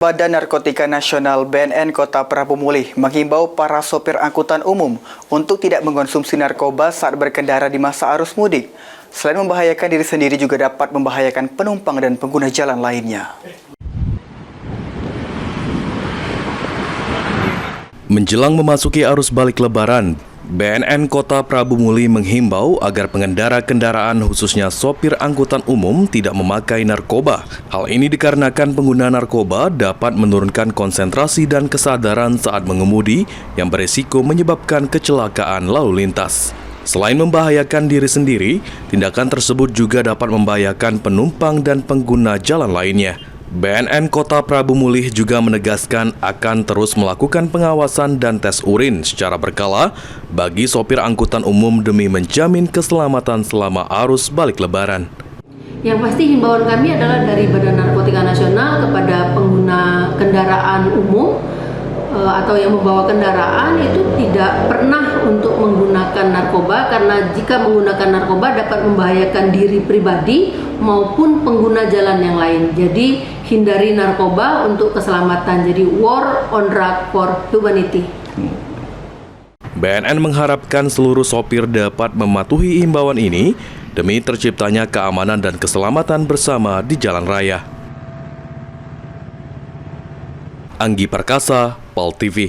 Badan Narkotika Nasional (BNN) Kota Prabu Mulih menghimbau para sopir angkutan umum untuk tidak mengkonsumsi narkoba saat berkendara di masa arus mudik. Selain membahayakan diri sendiri juga dapat membahayakan penumpang dan pengguna jalan lainnya. Menjelang memasuki arus balik Lebaran, BNN Kota Prabu Mulih menghimbau agar pengendara kendaraan khususnya sopir angkutan umum tidak memakai narkoba. Hal ini dikarenakan pengguna narkoba dapat menurunkan konsentrasi dan kesadaran saat mengemudi yang beresiko menyebabkan kecelakaan lalu lintas. Selain membahayakan diri sendiri, tindakan tersebut juga dapat membahayakan penumpang dan pengguna jalan lainnya. BNN Kota Prabu Mulih juga menegaskan akan terus melakukan pengawasan dan tes urin secara berkala bagi sopir angkutan umum demi menjamin keselamatan selama arus balik Lebaran. Yang pasti himbauan kami adalah dari Badan Narkotika Nasional kepada pengguna kendaraan umum atau yang membawa kendaraan itu tidak pernah untuk menggunakan narkoba, karena jika menggunakan narkoba dapat membahayakan diri pribadi maupun pengguna jalan yang lain. Jadi hindari narkoba untuk keselamatan. Jadi war on drug for humanity. BNN mengharapkan seluruh sopir dapat mematuhi himbauan ini demi terciptanya keamanan dan keselamatan bersama di jalan raya. Anggi Perkasa, POL TV.